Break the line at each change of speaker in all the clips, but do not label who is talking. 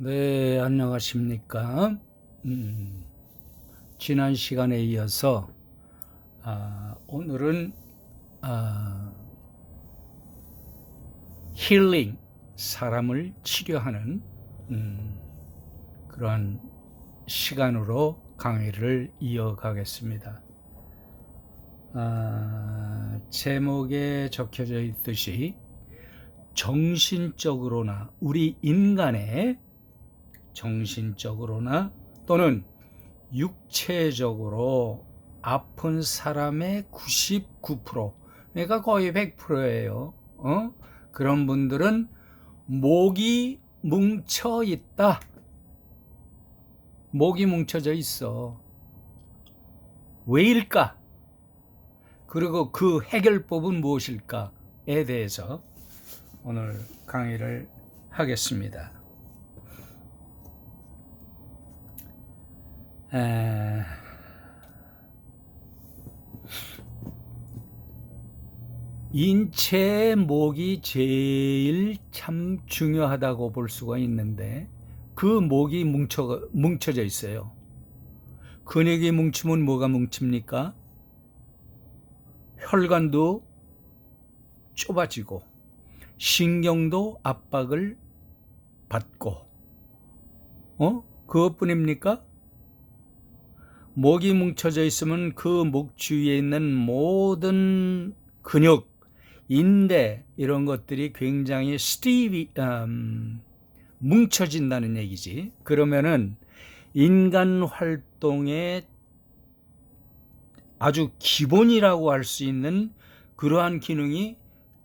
네, 안녕하십니까. 지난 시간에 이어서 오늘은 힐링, 사람을 치료하는 그러한 시간으로 강의를 이어가겠습니다. 제목에 적혀져 있듯이 정신적으로나 우리 인간의 정신적으로나 또는 육체적으로 아픈 사람의 99%, 그러니까 거의 100%예요. 그런 분들은 목이 뭉쳐 있다. 목이 뭉쳐져 있어. 왜일까? 그리고 그 해결법은 무엇일까에 대해서 오늘 강의를 하겠습니다. 인체의 목이 제일 참 중요하다고 볼 수가 있는데 그 목이 뭉쳐져 있어요. 근육이 뭉치면 뭐가 뭉칩니까? 혈관도 좁아지고 신경도 압박을 받고 그것뿐입니까? 목이 뭉쳐져 있으면 그 목 주위에 있는 모든 근육, 인대 이런 것들이 굉장히 뭉쳐진다는 얘기지. 그러면은 인간 활동의 아주 기본이라고 할 수 있는 그러한 기능이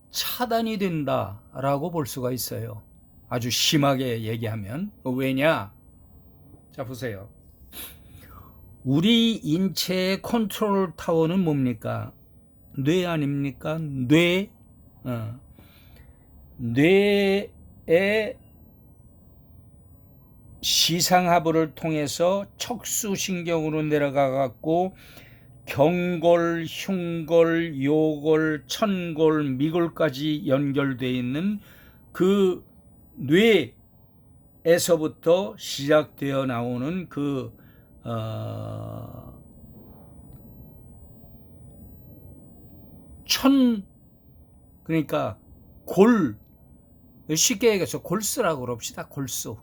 차단이 된다라고 볼 수가 있어요. 아주 심하게 얘기하면. 왜냐? 자, 보세요. 우리 인체의 컨트롤 타워는 뭡니까? 뇌 아닙니까? 뇌. 뇌의 시상하부를 통해서 척수신경으로 내려가 갖고 경골, 흉골, 요골, 천골, 미골까지 연결되어 있는 그 뇌에서부터 시작되어 나오는 그러니까 쉽게 얘기해서 골수라고 그럽시다. 골수.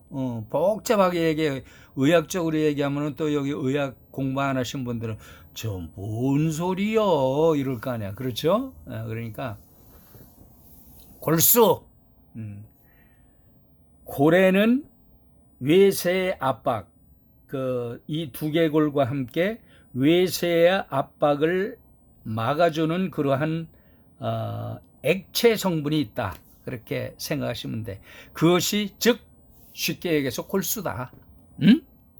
복잡하게 의학적으로 얘기하면 또 여기 의학 공부 안 하신 분들은 저 뭔 소리요 이럴 거 아니야. 그렇죠? 그러니까 골수. 고래는 외세의 압박, 이 두개골과 함께 외세의 압박을 막아주는 그러한 액체 성분이 있다. 그렇게 생각하시면 돼. 그것이 즉 쉽게 얘기해서 골수다.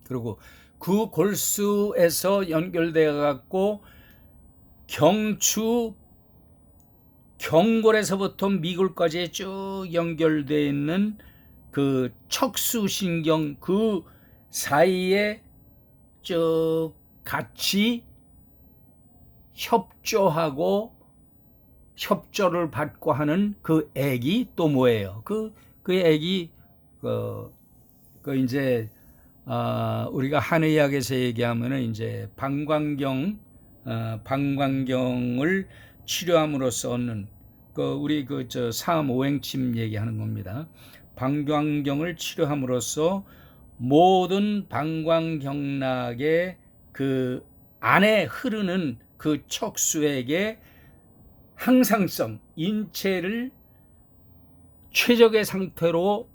그리고 그 골수에서 연결되어 갖고 경골에서부터 미골까지 쭉 연결되어 있는 그 척수신경 그 사이에 쭉 같이 협조를 받고 하는 그 액이 또 뭐예요? 그 액이 이제 우리가 한의학에서 얘기하면은 이제 방광경을 치료함으로써 얻는 우리 사암오행침 얘기하는 겁니다. 방광경을 치료함으로써 모든 방광경락의 그 안에 흐르는 그 척수액의 항상성, 인체를 최적의 상태로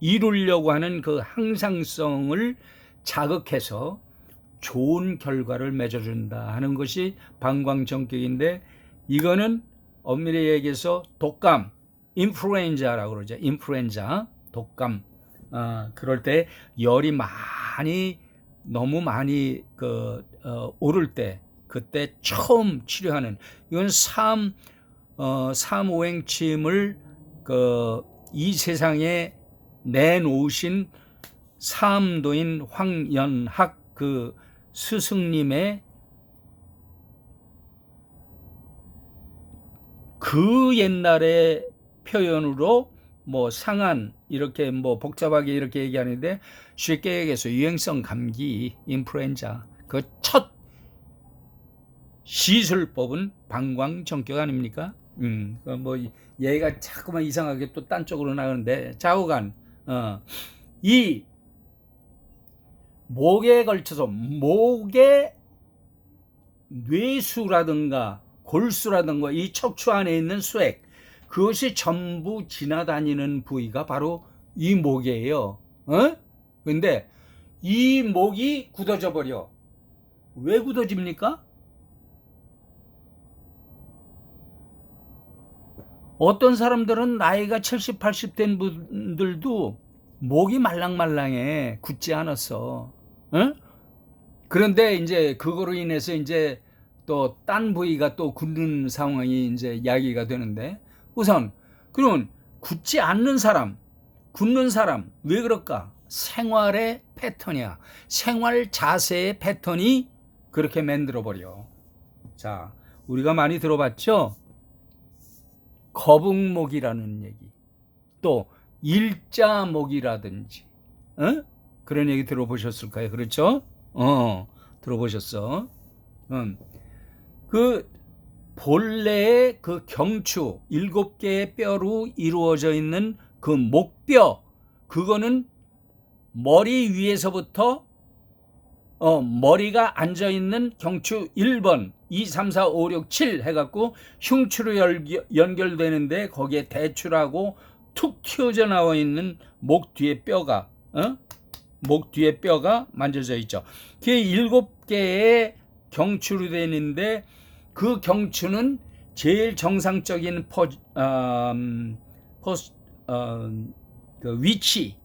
이루려고 하는 그 항상성을 자극해서 좋은 결과를 맺어준다 하는 것이 방광정격인데, 이거는 엄밀히 얘기해서 독감, 인플루엔자라고 그러죠. 인플루엔자, 독감. 그럴 때 열이 너무 많이 오를 때, 그때 처음 치료하는, 이건 삼오행침을 이 세상에 내놓으신 사암도인 황연학 스승님의 그 옛날의 표현으로 뭐 상한 이렇게 뭐 복잡하게 이렇게 얘기하는데 쉽게 얘기해서 유행성 감기, 인플루엔자 그 첫 시술법은 방광전격 아닙니까? 뭐 얘가 자꾸만 이상하게 또 딴 쪽으로 나가는데 좌우간 이 목에 걸쳐서 목에 뇌수라든가 골수라든가 이 척추 안에 있는 수액 그것이 전부 지나다니는 부위가 바로 이 목이에요. 근데 이 목이 굳어져 버려. 왜 굳어집니까? 어떤 사람들은 나이가 70, 80 된 분들도 목이 말랑말랑해. 굳지 않았어. 그런데 이제 그거로 인해서 이제 또 딴 부위가 또 굳는 상황이 이제 이야기가 되는데 우선 그러면 굳지 않는 사람, 굳는 사람 왜 그럴까? 생활의 패턴이야. 생활 자세의 패턴이 그렇게 만들어 버려. 자, 우리가 많이 들어봤죠? 거북목이라는 얘기, 또 일자목이라든지, 그런 얘기 들어보셨을까요? 그렇죠? 들어보셨어. 그 본래의 그 경추 7개의 뼈로 이루어져 있는 그 목뼈, 그거는 머리 위에서부터 머리가 앉아있는 경추 1번, 2, 3, 4, 5, 6, 7 해갖고 흉추로 연결되는데 거기에 대추라고 툭 튀어져 나와 있는 목 뒤에 뼈가, 목 뒤에 뼈가 만져져 있죠. 그게 7개의 경추로 되는데 그 경추는 제일 정상적인 그 위치,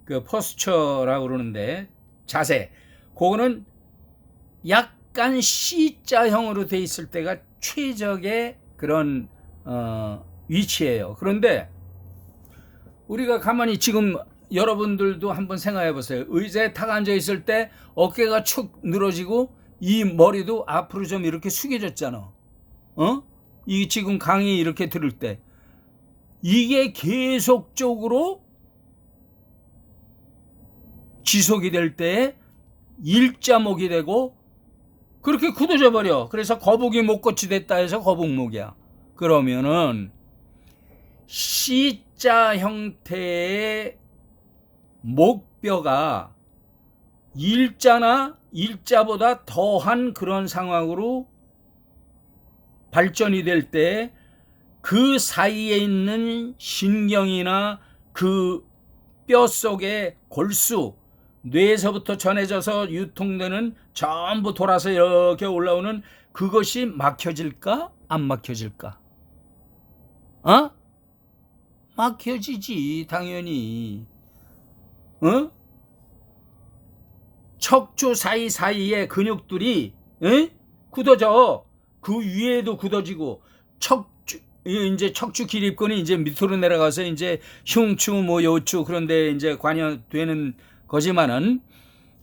그 포스처라고 그러는데 자세, 그거는 약간 C자형으로 돼 있을 때가 최적의 그런 위치예요. 그런데 우리가 가만히 지금 여러분들도 한번 생각해 보세요. 의자에 탁 앉아 있을 때 어깨가 축 늘어지고 이 머리도 앞으로 좀 이렇게 숙여졌잖아. 이 지금 강의 이렇게 들을 때 이게 계속적으로 지속이 될 때 일자목이 되고 그렇게 굳어져 버려. 그래서 거북이 목꽃이 됐다 해서 거북목이야. 그러면은 C자 형태의 목뼈가 일자나 일자보다 더한 그런 상황으로 발전이 될 때 그 사이에 있는 신경이나 그 뼈 속의 골수, 뇌에서부터 전해져서 유통되는 전부 돌아서 이렇게 올라오는 그것이 막혀질까? 안 막혀질까? 막혀지지, 당연히. 척추 사이사이의 근육들이 굳어져. 그 위에도 굳어지고 이제 척추 기립근이 이제 밑으로 내려가서 이제 흉추 뭐 요추 그런데 이제 관여되는 거지만은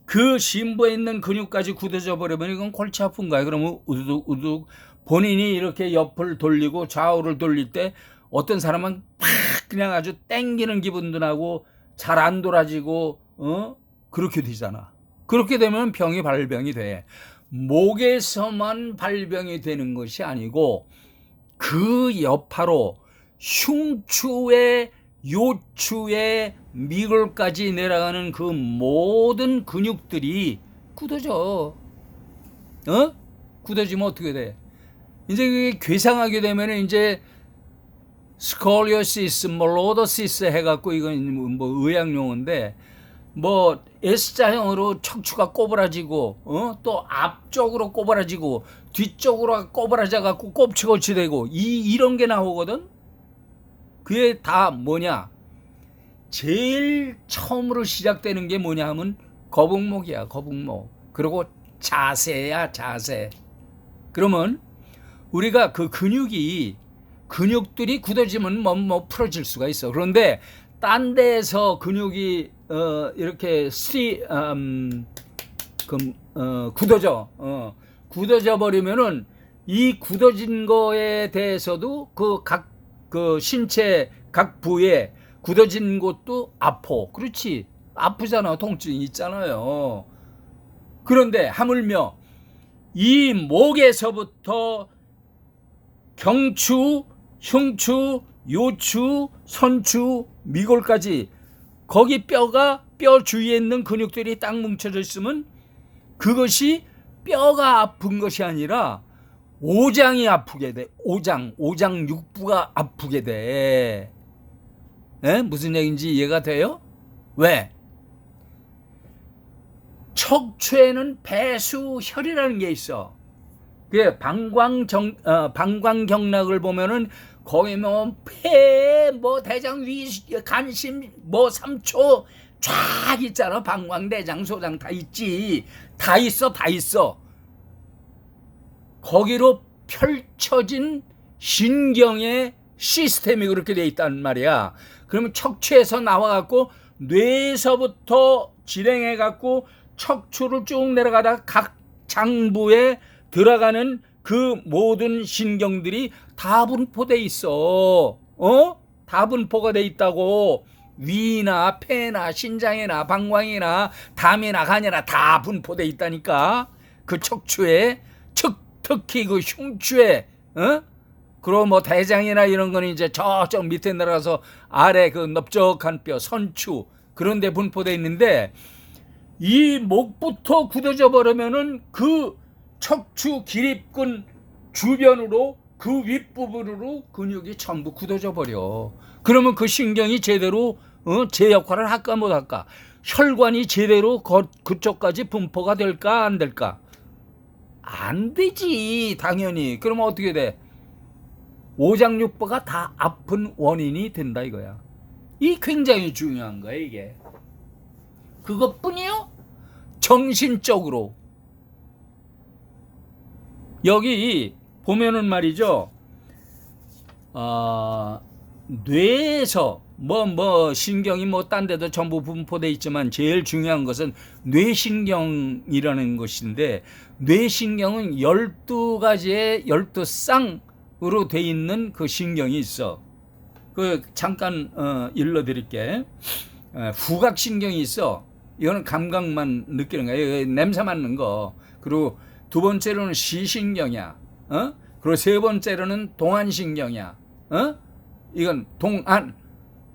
그 심부에 있는 근육까지 굳어져 버리면 이건 골치 아픈가요? 그러면 우두둑 본인이 이렇게 옆을 돌리고 좌우를 돌릴 때 어떤 사람은 팍 그냥 아주 땡기는 기분도 나고 잘 안 돌아지고 그렇게 되잖아. 그렇게 되면 병이 발병이 돼. 목에서만 발병이 되는 것이 아니고 그 여파로 흉추의 요추의 미골까지 내려가는 그 모든 근육들이 굳어져. 굳어지면 어떻게 돼? 이제 그게 괴상하게 되면 이제 스콜리오시스, 뭐 로더시스 해갖고 이건 뭐 의학 용어인데 뭐 S자형으로 척추가 꼬부라지고 또 앞쪽으로 꼬부라지고 뒤쪽으로 꼬부라져 갖고 꼽치고치 되고 이런 게 나오거든. 그게 다 뭐냐? 제일 처음으로 시작되는 게 뭐냐 하면 거북목이야, 거북목. 그리고 자세야, 자세. 그러면 우리가 그 근육들이 굳어지면 뭐 풀어질 수가 있어. 그런데 딴 데에서 근육이 이렇게 굳어져 버리면은 이 굳어진 거에 대해서도 그 신체 각 부에 굳어진 곳도 아파. 그렇지. 아프잖아. 통증이 있잖아요. 그런데 하물며 이 목에서부터 경추, 흉추, 요추, 선추, 미골까지 거기 뼈 주위에 있는 근육들이 딱 뭉쳐져 있으면 그것이 뼈가 아픈 것이 아니라 오장이 아프게 돼. 오장 육부가 아프게 돼. 에? 무슨 얘기인지 이해가 돼요? 왜? 척추에는 배수혈이라는 게 있어. 그 방광경락을 보면은 거기 뭐 폐, 뭐 대장, 위, 간심, 뭐 삼초 쫙 있잖아. 방광, 내장, 소장 다 있지. 다 있어. 거기로 펼쳐진 신경의 시스템이 그렇게 돼 있단 말이야. 그러면 척추에서 나와갖고 뇌에서부터 진행해갖고 척추를 쭉 내려가다가 각 장부에 들어가는 그 모든 신경들이 다 분포돼 있어. 다 분포가 돼 있다고. 위나 폐나 신장이나 방광이나 담이나 간이나 다 분포돼 있다니까. 그 척추에 특히 그 흉추에 그리고 뭐 대장이나 이런 거는 이제 저쪽 밑에 내려가서 아래 그 넓적한 뼈 선추 그런 데 분포돼 있는데 이 목부터 굳어져 버리면은 그 척추 기립근 주변으로 그 윗부분으로 근육이 전부 굳어져 버려. 그러면 그 신경이 제대로 제 역할을 할까 못 할까? 혈관이 제대로 그쪽까지 분포가 될까 안 될까? 안 되지 당연히. 그러면 어떻게 돼? 오장육부가 다 아픈 원인이 된다 이거야. 이 굉장히 중요한 거야 이게. 그것뿐이요? 정신적으로 여기 보면은 말이죠. 뇌에서 뭐 신경이 뭐 딴 데도 전부 분포돼 있지만 제일 중요한 것은 뇌신경이라는 것인데 뇌신경은 12가지의 12쌍으로 돼 있는 그 신경이 있어. 그 잠깐 일러드릴게. 후각신경이 있어. 이거는 감각만 느끼는 거야. 냄새 맡는 거. 그리고 두 번째로는 시신경이야. 그리고 세 번째로는 동안신경이야. 이건 동안.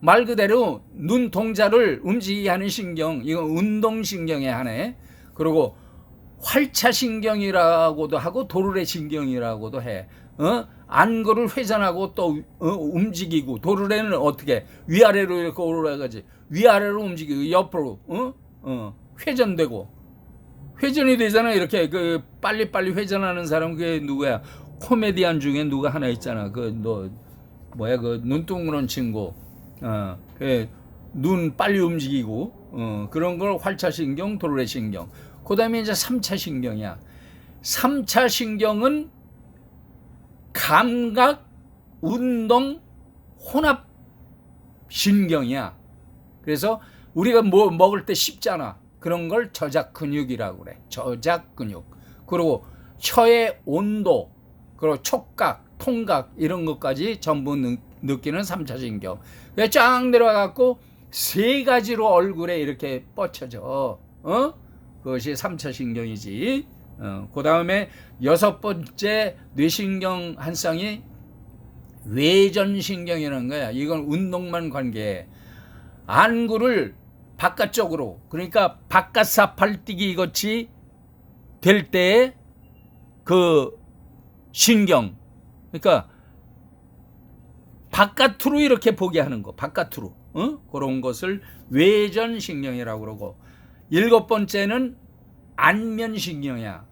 말 그대로 눈 동자를 움직이게 하는 신경. 이건 운동신경에 하네. 그리고 활차신경이라고도 하고 도르래 신경이라고도 해. 안구를 회전하고 또 움직이고 도르래는 어떻게 위아래로 이렇게 올라가지. 위아래로 움직이고 옆으로 회전되고 회전이 되잖아. 이렇게 그 빨리빨리 회전하는 사람 그게 누구야? 코미디언 중에 누가 하나 있잖아. 그 눈동그란 친구. 눈 빨리 움직이고 그런 걸 활차신경, 도르래신경. 그다음에 이제 3차 신경이야. 3차 신경은 감각, 운동, 혼합 신경이야. 그래서 우리가 뭐 먹을 때 씹잖아. 그런 걸 저작 근육이라고 그래. 저작 근육. 그리고 혀의 온도, 그리고 촉각, 통각 이런 것까지 전부 느끼는 3차 신경. 쫙 내려와갖고 세 가지로 얼굴에 이렇게 뻗쳐져. 그것이 3차 신경이지. 그 다음에 6번째 뇌신경 한 쌍이 외전신경이라는 거야. 이건 운동만 관계해. 안구를 바깥쪽으로, 그러니까 바깥사팔 뛰기 같이 될 때의 그 신경, 그러니까 바깥으로 이렇게 보게 하는 거, 바깥으로 그런 것을 외전신경이라고 그러고, 7번째는 안면신경이야.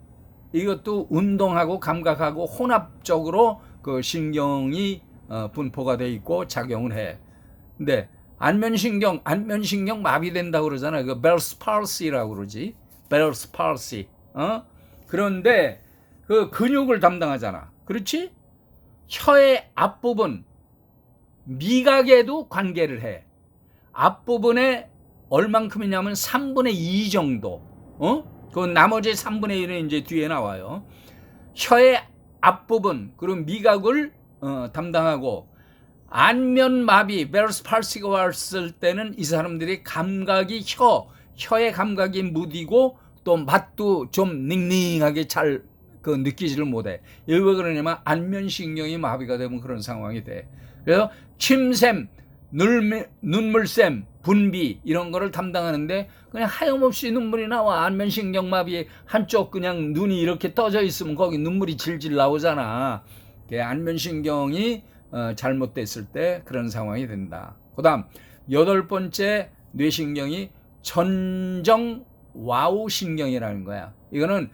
이것도 운동하고 감각하고 혼합적으로 그 신경이 분포가 돼 있고 작용을 해. 근데 안면신경 마비된다고 그러잖아. 그 벨스 팔시라고 그러지. 벨스 팔시. 그런데 그 근육을 담당하잖아. 그렇지? 혀의 앞부분 미각에도 관계를 해. 앞부분에 얼만큼이냐면 3분의 2 정도. 그 나머지 3분의 1은 이제 뒤에 나와요. 혀의 앞부분 그리고 미각을 담당하고 안면마비, 베러스 팔시가 왔을 때는 이 사람들이 감각이 혀의 감각이 무디고 또 맛도 좀 닝닝하게 잘 느끼지를 못해. 이게 왜 그러냐면 안면신경이 마비가 되면 그런 상황이 돼. 그래서 침샘, 눈물샘, 분비 이런 거를 담당하는데 그냥 하염없이 눈물이 나와. 안면신경 마비 한쪽 그냥 눈이 이렇게 떠져 있으면 거기 눈물이 질질 나오잖아. 안면신경이 잘못됐을 때 그런 상황이 된다. 그 다음 8번째 뇌신경이 전정와우신경이라는 거야. 이거는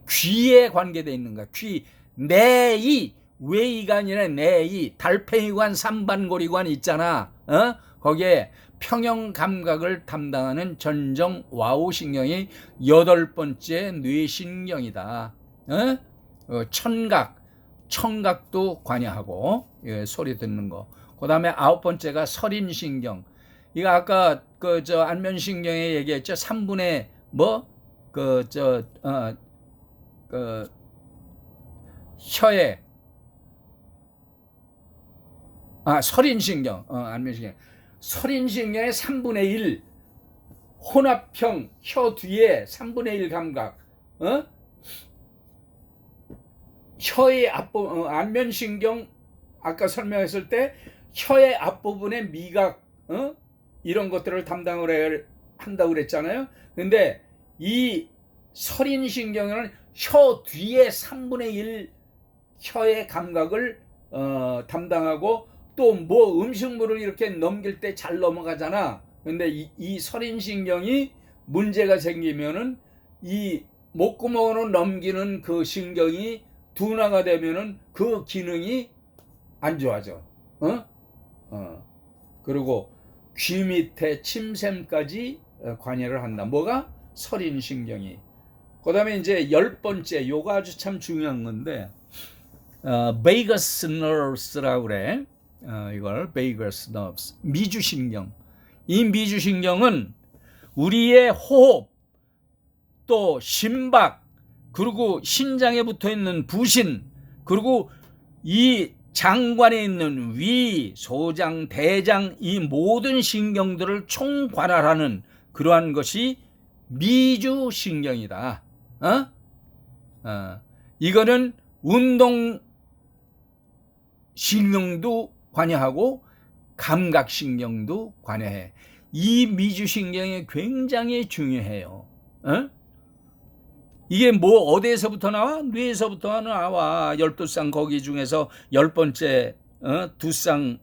귀에 관계되어 있는 거야. 귀, 내이, 외이가 아니라 내이, 달팽이관, 삼반고리관 있잖아. 거기에 평형 감각을 담당하는 전정와우신경이 8번째 뇌신경이다. 청각도 관여하고, 소리 듣는 거. 그 다음에 9번째가 설인신경. 이거 아까 안면신경에 얘기했죠. 3분의 혀에 설인신경, 안면신경. 설인신경의 3분의 1 혼합형 혀 뒤에 3분의 1 감각. 혀의 앞부분, 안면신경 아까 설명했을 때 혀의 앞부분의 미각, 이런 것들을 담당을 한다고 그랬잖아요. 근데 이 설인신경은 혀 뒤에 3분의 1 혀의 감각을 담당하고 또 음식물을 이렇게 넘길 때 잘 넘어가잖아. 근데 이 설인신경이 문제가 생기면은 이 목구멍으로 넘기는 그 신경이 둔화가 되면은 그 기능이 안 좋아져. 그리고 귀 밑에 침샘까지 관여를 한다. 뭐가? 설인신경이. 그 다음에 이제 10번째, 요거 아주 참 중요한 건데, 베이거스 너브스라고 그래. 이걸 베이거스 너브스. 미주신경. 이 미주신경은 우리의 호흡, 또 심박, 그리고 신장에 붙어 있는 부신, 그리고 이 장관에 있는 위, 소장, 대장, 이 모든 신경들을 총관할하는 그러한 것이 미주신경이다. 이거는 운동신경도 관여하고 감각신경도 관여해. 이 미주신경이 굉장히 중요해요. 이게 어디에서부터 나와? 뇌에서부터 나와. 12쌍 거기 중에서 10번째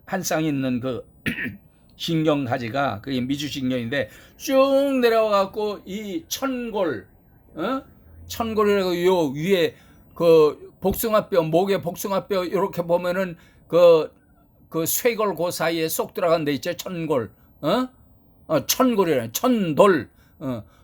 한 쌍 있는 그 신경 가지가 그게 미주신경인데 쭉 내려와갖고 이 천골이라고 요 위에 그 복숭아뼈, 목에 복숭아뼈 이렇게 보면은 그 쇄골 그 사이에 쏙 들어간 데 있죠. 천골. 천골이래. 천돌.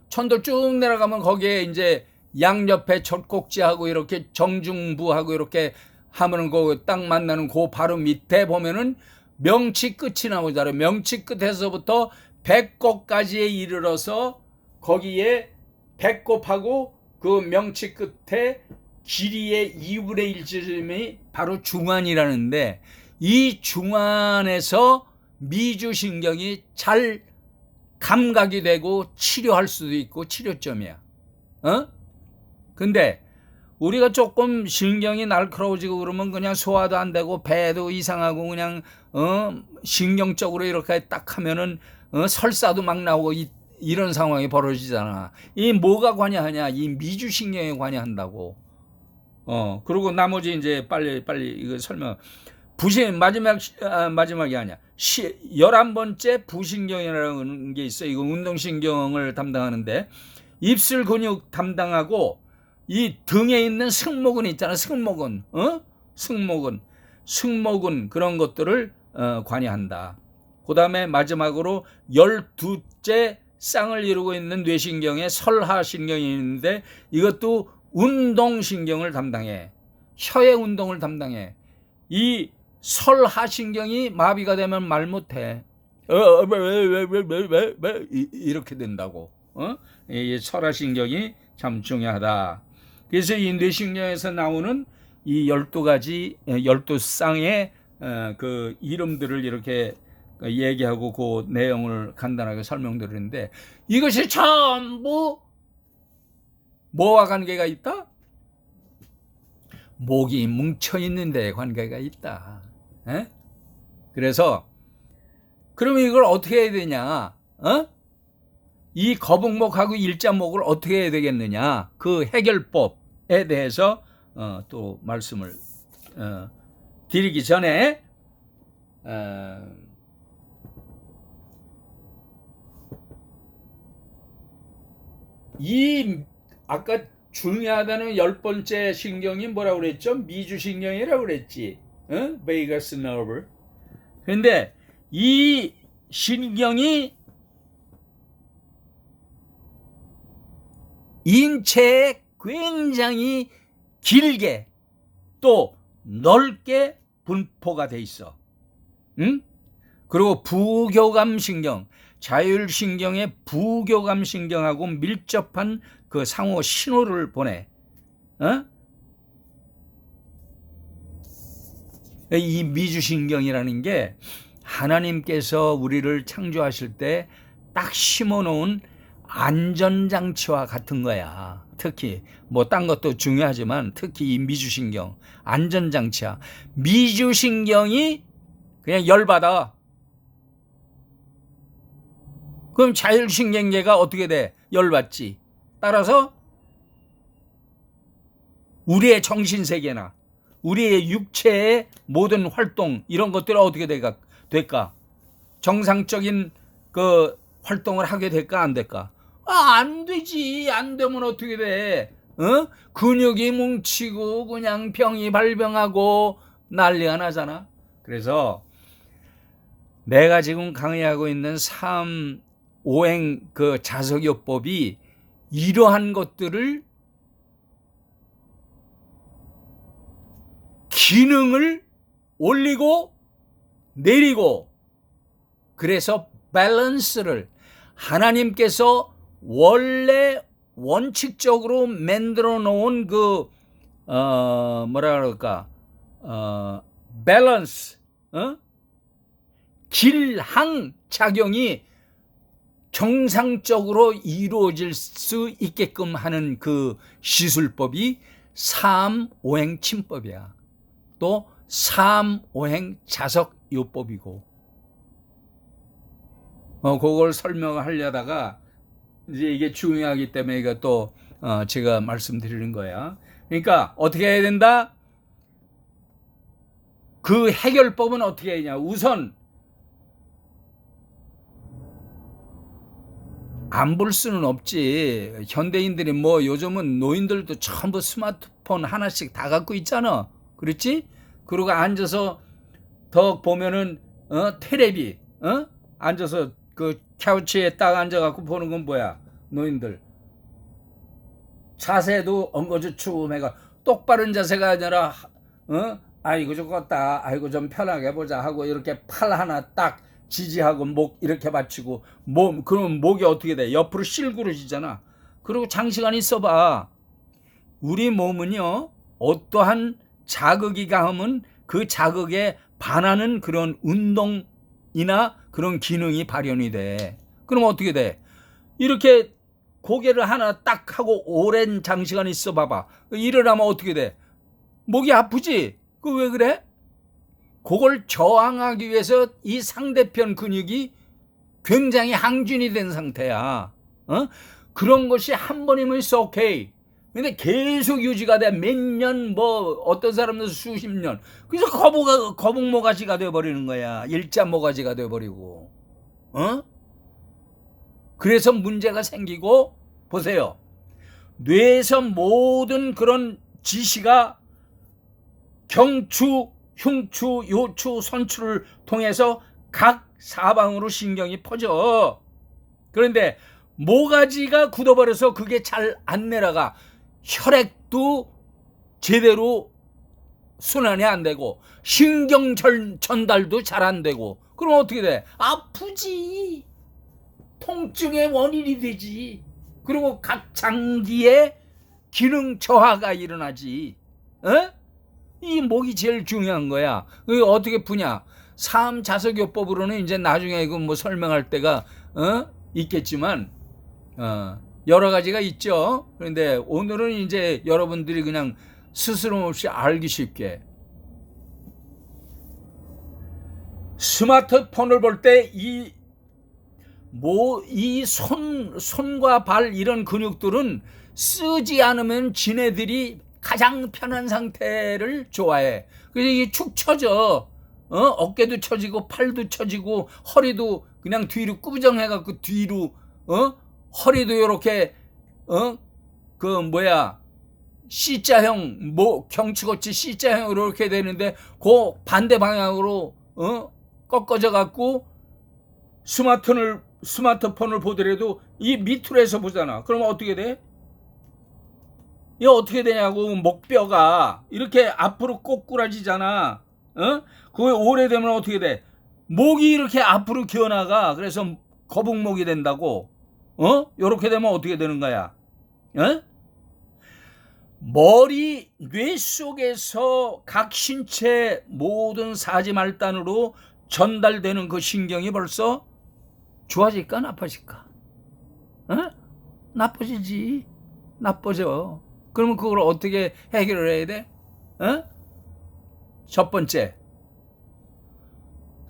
천돌 쭉 내려가면 거기에 이제 양옆에 젖꼭지하고 이렇게 정중부하고 이렇게 하면은 그 딱 만나는 그 바로 밑에 보면은 명치 끝이 나오잖아요. 명치 끝에서부터 배꼽까지에 이르러서 거기에 배꼽하고 그 명치 끝에 길이의 2분의 1쯤이 바로 중안이라는데 이 중안에서 미주신경이 잘 감각이 되고 치료할 수도 있고 치료점이야. 근데 우리가 조금 신경이 날카로워지고 그러면 그냥 소화도 안 되고 배도 이상하고 그냥 신경적으로 이렇게 딱 하면은 설사도 막 나오고 이런 상황이 벌어지잖아. 이 뭐가 관여하냐? 이 미주신경에 관여한다고. 그리고 나머지 이제 빨리 이거 설명. 마지막이 아니야. 11번째 부신경이라는 게 있어. 이거 운동신경을 담당하는데 입술 근육 담당하고 이 등에 있는 승모근 있잖아. 승모근 그런 것들을 관여한다. 그 다음에 마지막으로 12째 쌍을 이루고 있는 뇌신경에 설하신경이 있는데 이것도 운동신경을 담당해. 혀의 운동을 담당해. 이 설하신경이 마비가 되면 말 못해. 이렇게 된다고. 이 설하신경이 참 중요하다. 그래서 이 뇌신경에서 나오는 이 12가지, 12쌍의 그 이름들을 이렇게 얘기하고 그 내용을 간단하게 설명드리는데, 이것이 전부 뭐와 관계가 있다? 목이 뭉쳐있는 데에 관계가 있다. 에? 그래서 그러면 이걸 어떻게 해야 되냐? 이 거북목하고 일자목을 어떻게 해야 되겠느냐? 그 해결법에 대해서 또 말씀을 드리기 전에 이 아까 중요하다는 10번째 신경이 뭐라고 그랬죠? 미주신경이라고 그랬지. 베이거스 너브. 그런데 이 신경이 인체에 굉장히 길게 또 넓게 분포가 돼 있어. 그리고 부교감신경, 자율신경의 부교감신경하고 밀접한 그 상호 신호를 보내. 이 미주신경이라는 게 하나님께서 우리를 창조하실 때 딱 심어놓은 안전장치와 같은 거야. 특히 뭐 딴 것도 중요하지만 특히 이 미주신경 안전장치야. 미주신경이 그냥 열받아. 그럼 자율신경계가 어떻게 돼? 열받지. 따라서 우리의 정신세계나 우리의 육체의 모든 활동 이런 것들은 어떻게 될까? 정상적인 그 활동을 하게 될까 안 될까? 안 되지. 안 되면 어떻게 돼? 근육이 뭉치고 그냥 병이 발병하고 난리가 나잖아. 그래서 내가 지금 강의하고 있는 3오행 그 자석요법이 이러한 것들을 기능을 올리고 내리고, 그래서 밸런스를 하나님께서 원래 원칙적으로 만들어 놓은 그 뭐라 그럴까, 밸런스, 길항 작용이 정상적으로 이루어질 수 있게끔 하는 그 시술법이 3오행 침법이야. 또 3오행 자석요법이고, 그걸 설명하려다가 이제 이게 중요하기 때문에 이것도 제가 말씀드리는 거야. 그러니까 어떻게 해야 된다? 그 해결법은 어떻게 해야 되냐? 우선 안 볼 수는 없지. 현대인들이 뭐 요즘은 노인들도 전부 스마트폰 하나씩 다 갖고 있잖아. 그렇지? 그리고 앉아서 더 보면은 테레비 앉아서 그 카우치에 딱 앉아갖고 보는 건 뭐야? 노인들 자세도 엉거주춤해가 똑바른 자세가 아니라 아이고 좋겠다, 아이고 좀 편하게 보자 하고 이렇게 팔 하나 딱 지지하고 목 이렇게 받치고 그러면 목이 어떻게 돼? 옆으로 실구러지잖아. 그리고 장시간 있어봐. 우리 몸은요, 어떠한 자극이 가하면 그 자극에 반하는 그런 운동이나 그런 기능이 발현이 돼. 그럼 어떻게 돼? 이렇게 고개를 하나 딱 하고 오랜 장시간 있어 봐봐. 일어나면 어떻게 돼? 목이 아프지? 그 왜 그래? 그걸 저항하기 위해서 이 상대편 근육이 굉장히 항진이 된 상태야. 그런 것이 한 번이면 it's okay. 근데 계속 유지가 돼. 몇 년, 뭐 어떤 사람은 수십 년. 그래서 거북모가지가 돼버리는 거야. 일자모가지가 돼버리고. 그래서 문제가 생기고, 보세요. 뇌에서 모든 그런 지시가 경추, 흉추, 요추, 선추를 통해서 각 사방으로 신경이 퍼져. 그런데 모가지가 굳어버려서 그게 잘 안 내려가. 혈액도 제대로 순환이 안 되고 신경 전달도 잘 안 되고, 그럼 어떻게 돼? 아프지. 통증의 원인이 되지. 그리고 각 장기에 기능 저하가 일어나지. 이 목이 제일 중요한 거야. 그게 어떻게 푸냐? 삼자석요법으로는 이제 나중에 그 뭐 설명할 때가 있겠지만 여러 가지가 있죠. 그런데 오늘은 이제 여러분들이 그냥 스스럼 없이 알기 쉽게 스마트폰을 볼 때 이 손과 발 이런 근육들은 쓰지 않으면 지네들이 가장 편한 상태를 좋아해. 그래서 이게 축 처져. 어깨도 처지고 팔도 처지고 허리도 그냥 뒤로 꾸부정해갖고 뒤로 허리도 요렇게 C자형 경추거치 C자형으로 이렇게 되는데 그 반대 방향으로 꺾어져 갖고 스마트폰을 보더라도 이 밑으로 해서 보잖아. 그러면 어떻게 돼? 이 어떻게 되냐고. 목뼈가 이렇게 앞으로 꼬꾸라지잖아. 그게 오래되면 어떻게 돼? 목이 이렇게 앞으로 기어나가. 그래서 거북목이 된다고. 요렇게 되면 어떻게 되는 거야? 머리, 뇌 속에서 각 신체 모든 사지 말단으로 전달되는 그 신경이 벌써 좋아질까 나빠질까? 나빠지지. 나빠져. 그러면 그걸 어떻게 해결을 해야 돼? 첫 번째,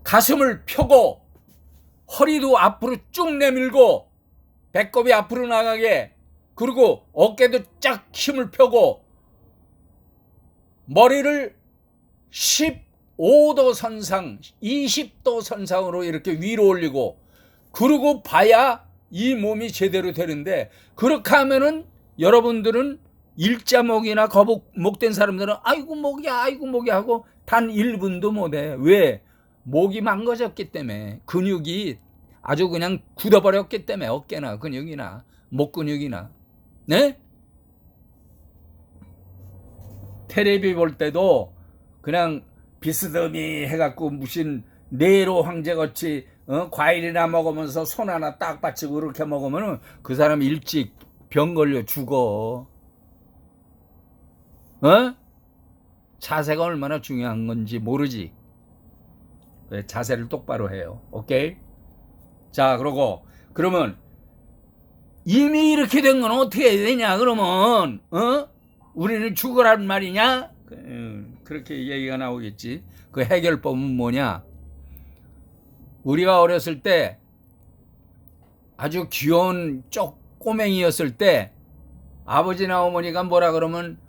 가슴을 펴고 허리도 앞으로 쭉 내밀고 배꼽이 앞으로 나가게, 그리고 어깨도 쫙 힘을 펴고 머리를 15도 선상, 20도 선상으로 이렇게 위로 올리고, 그러고 봐야 이 몸이 제대로 되는데, 그렇게 하면은 여러분들은 일자목이나 거북목된 사람들은 아이고 목이야 하고 단 1분도 못해. 왜? 목이 망가졌기 때문에. 근육이 아주 그냥 굳어버렸기 때문에. 어깨나 근육이나 목 근육이나. 네? 텔레비 볼 때도 그냥 비스듬히 해갖고 무슨 네로 황제같이 과일이나 먹으면서 손 하나 딱 받치고 그렇게 먹으면 그 사람 일찍 병 걸려 죽어. 자세가 얼마나 중요한 건지 모르지. 자세를 똑바로 해요. 오케이? 자, 그러면 이미 이렇게 된 건 어떻게 해야 되냐? 그러면 우리는 죽으란 말이냐? 그렇게 얘기가 나오겠지. 그 해결법은 뭐냐? 우리가 어렸을 때 아주 귀여운 꼬맹이였을 때 아버지나 어머니가 뭐라 그러면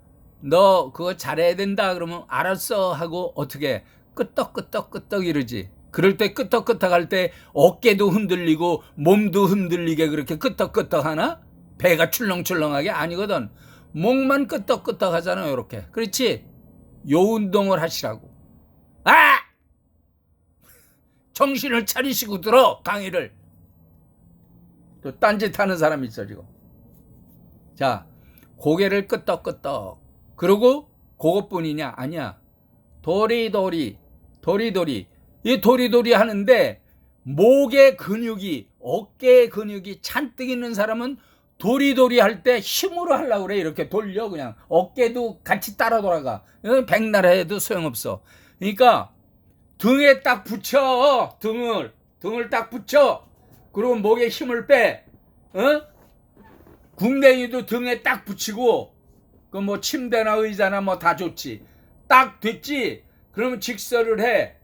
너 그거 잘해야 된다 그러면 알았어 하고 어떻게 끄떡끄떡 이러지. 그럴 때 끄떡끄떡 할 때 어깨도 흔들리고 몸도 흔들리게 그렇게 끄떡끄떡 하나? 배가 출렁출렁하게? 아니거든. 목만 끄떡끄떡 하잖아. 요렇게. 그렇지? 요 운동을 하시라고. 정신을 차리시고 들어. 강의를. 또 딴짓 하는 사람이 있어 지금. 자, 고개를 끄떡끄떡. 그리고 그것뿐이냐? 아니야. 도리도리. 이 도리도리 하는데 목의 근육이, 어깨의 근육이 잔뜩 있는 사람은 도리도리 할 때 힘으로 하려고 그래. 이렇게 돌려. 그냥 어깨도 같이 따라 돌아가. 백날 해도 소용없어. 그러니까 등에 딱 붙여. 등을 딱 붙여. 그리고 목에 힘을 빼. 궁뎅이도 등에 딱 붙이고, 그 뭐 침대나 의자나 뭐 다 좋지. 딱 됐지? 그러면 직설을 해.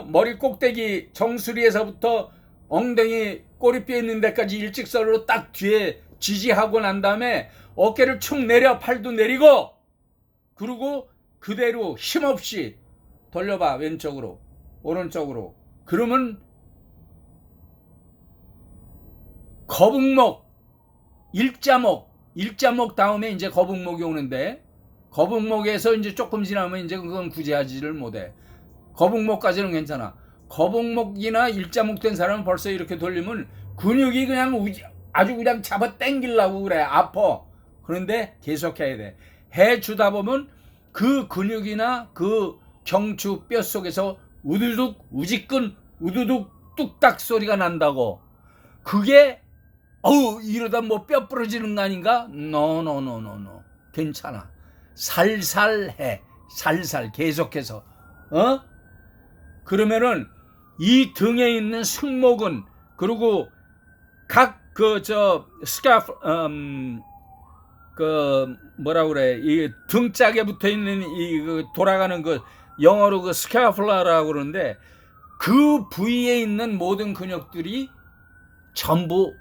머리 꼭대기 정수리에서부터 엉덩이 꼬리뼈 있는 데까지 일직선으로 딱 뒤에 지지하고 난 다음에 어깨를 축 내려. 팔도 내리고, 그리고 그대로 힘없이 돌려봐. 왼쪽으로 오른쪽으로. 그러면 거북목, 일자목 다음에 이제 거북목이 오는데, 거북목에서 이제 조금 지나면 이제 그건 구제하지를 못해. 거북목까지는 괜찮아. 거북목이나 일자목 된 사람은 벌써 이렇게 돌리면 근육이 그냥 아주 그냥 잡아 당기려고 그래. 아파. 그런데 계속해야 돼. 해주다 보면 그 근육이나 그 경추 뼈 속에서 우두둑 우지끈 우두둑 뚝딱 소리가 난다고. 그게 이러다 뭐 뼈 부러지는 거 아닌가? 노. 괜찮아. 살살 해. 살살 계속해서. 그러면은 이 등에 있는 승모근, 그리고 각 스카프, 뭐라 그래, 이 등짝에 붙어 있는 돌아가는 영어로 스카플라라고 그러는데, 그 부위에 있는 모든 근육들이 전부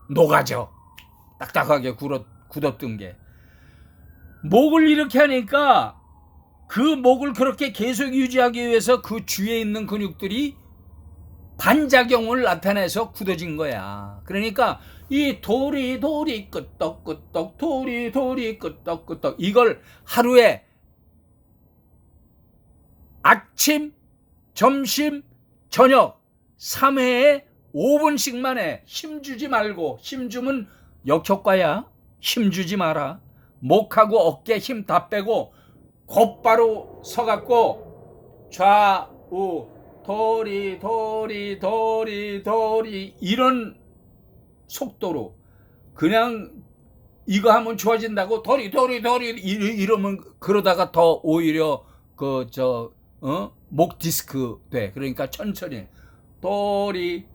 녹아져. 딱딱하게 굳었던 게. 목을 이렇게 하니까 그 목을 그렇게 계속 유지하기 위해서 그 주위에 있는 근육들이 반작용을 나타내서 굳어진 거야. 그러니까 이 도리 끄떡끄떡 도리 끄떡끄떡, 이걸 하루에 아침, 점심, 저녁 3회에 5분씩만 해. 힘주지 말고. 힘주면 역효과야. 힘주지 마라. 목하고 어깨 힘 다 빼고 곧바로 서갖고 좌우 도리 이런 속도로 그냥 이거 하면 좋아진다고 도리 이러면 그러다가 더 오히려 목 디스크 돼. 그러니까 천천히 도리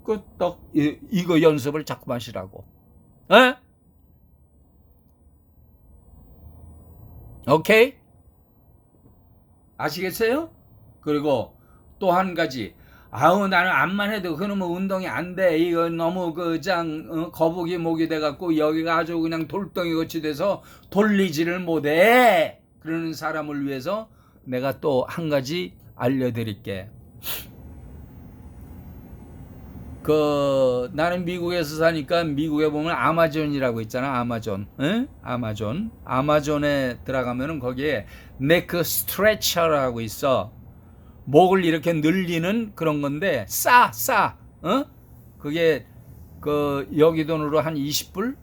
끄떡 이거 연습을 자꾸 하시라고. 에? 오케이? 아시겠어요? 그리고 또 한 가지. 나는 암만 해도 그놈은 운동이 안 돼. 이거 너무 거북이 목이 돼갖고 여기가 아주 그냥 돌덩이 같이 돼서 돌리지를 못해. 그러는 사람을 위해서 내가 또 한 가지 알려드릴게. 나는 미국에서 사니까 미국에 보면 아마존이라고 있잖아. 아마존. 에? 아마존에 들어가면은 거기에 네크 스트레처라고 있어. 목을 이렇게 늘리는 그런 건데 싸. 그게 여기 돈으로 한 20불?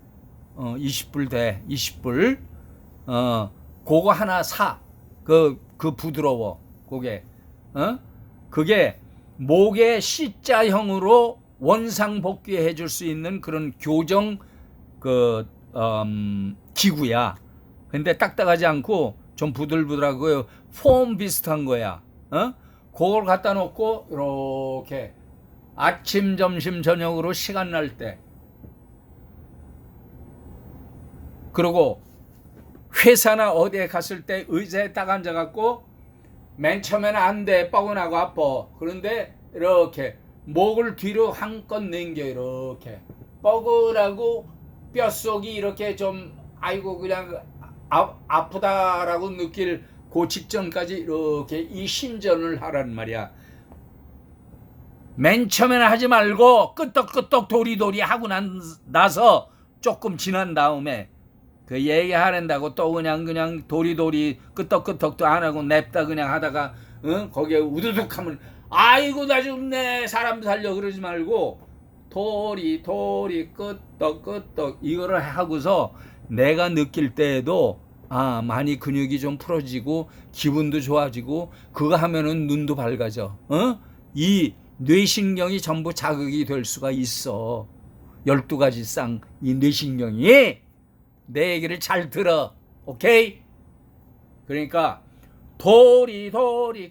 20불 돼. 20불. 그거 하나 사. 그 부드러워. 그게 목의 C자형으로 원상복귀해 줄 수 있는 그런 교정 기구야. 근데 딱딱하지 않고 좀 부들부들하고 폼 비슷한 거야. 그걸 갖다 놓고 이렇게 아침, 점심, 저녁으로 시간 날 때, 그리고 회사나 어디에 갔을 때 의자에 딱 앉아갖고 맨 처음에는 안 돼. 뻐근하고 아파. 그런데 이렇게 목을 뒤로 한껏 넘겨. 이렇게 뻐근하고 뼛속이 이렇게 좀 아이고 그냥 아프다라고 느낄 그 직전까지 이렇게 이 신전을 하란 말이야. 맨 처음에는 하지 말고 끄떡끄떡 도리도리 하고 나서 조금 지난 다음에 그 얘기하는다고 또 그냥 도리도리 끄떡끄떡도 안 하고 냅다 그냥 하다가 거기에 우두둑 하면 아이고 나 죽네 사람 살려 그러지 말고 도리 끄떡끄떡 이거를 하고서 내가 느낄 때에도 많이 근육이 좀 풀어지고 기분도 좋아지고 그거 하면은 눈도 밝아져. 이 뇌신경이 전부 자극이 될 수가 있어. 12가지 쌍 이 뇌신경이 내 얘기를 잘 들어. 오케이? 그러니까 도리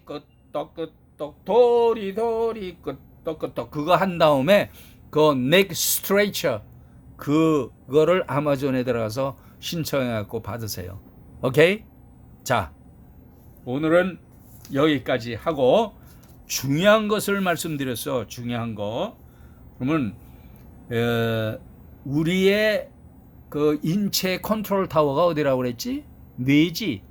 끄떡끄떡 도리 끄떡끄떡 그거 한 다음에 넥 스트레이처 그거를 아마존에 들어가서 신청해 갖고 받으세요. 오케이? 자, 오늘은 여기까지 하고 중요한 것을 말씀드렸어. 중요한 거. 그러면 우리의 인체 컨트롤 타워가 어디라고 그랬지? 뇌지.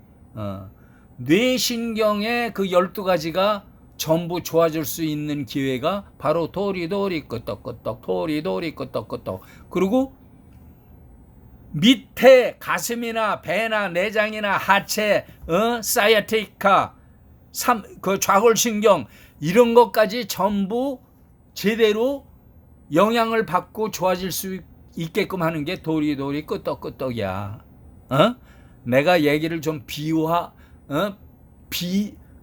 뇌신경의 12가지가 전부 좋아질 수 있는 기회가 바로 도리도리 끄떡끄떡 도리도리 끄떡끄떡. 그리고 밑에 가슴이나 배나 내장이나 하체, 사이아티카, 좌골신경 이런 것까지 전부 제대로 영향을 받고 좋아질 수 있게끔 하는 게 도리도리 끄떡끄떡이야. 내가 얘기를 좀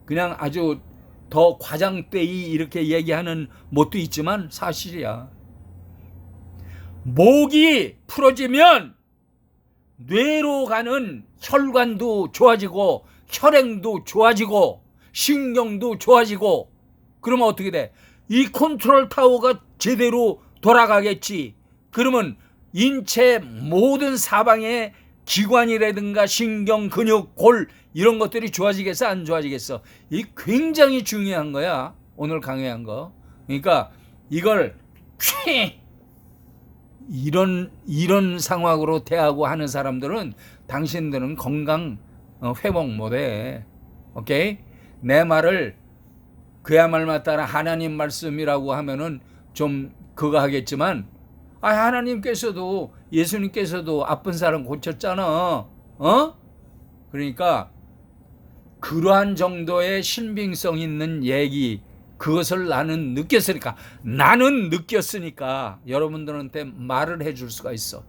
그냥 아주 더 과장되이 이렇게 얘기하는 못도 있지만 사실이야. 목이 풀어지면 뇌로 가는 혈관도 좋아지고 혈행도 좋아지고 신경도 좋아지고, 그러면 어떻게 돼? 이 컨트롤 타워가 제대로 돌아가겠지. 그러면 인체 모든 사방의 기관이라든가 신경, 근육, 골 이런 것들이 좋아지겠어, 안 좋아지겠어? 이 굉장히 중요한 거야, 오늘 강의한 거. 그러니까 이걸 이런 상황으로 대하고 하는 사람들은 당신들은 건강 회복 못해. 오케이? 내 말을 그야말로 따라 하나님 말씀이라고 하면은 좀 그거 하겠지만, 하나님께서도 예수님께서도 아픈 사람 고쳤잖아. 그러니까 그러한 정도의 신빙성 있는 얘기, 그것을 나는 느꼈으니까 여러분들한테 말을 해줄 수가 있어.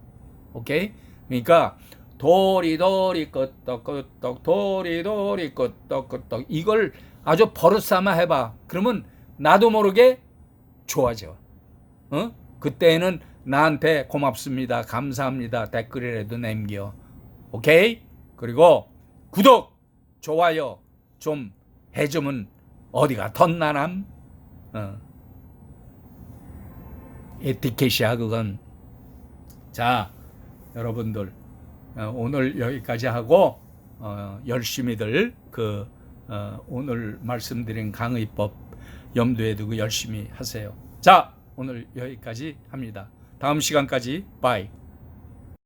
오케이? 그러니까 도리도리 끄떡끄떡 도리도리 끄떡끄떡 이걸 아주 버릇삼아 해봐. 그러면 나도 모르게 좋아져. 그때는 나한테 고맙습니다, 감사합니다 댓글이라도 남겨. 오케이? 그리고 구독, 좋아요 좀 해주면 어디가 덧나남? 에티켓이야 그건. 자, 여러분들 오늘 여기까지 하고 열심히들 오늘 말씀드린 강의법 염두에 두고 열심히 하세요. 자, 오늘 여기까지 합니다. 다음 시간까지 바이.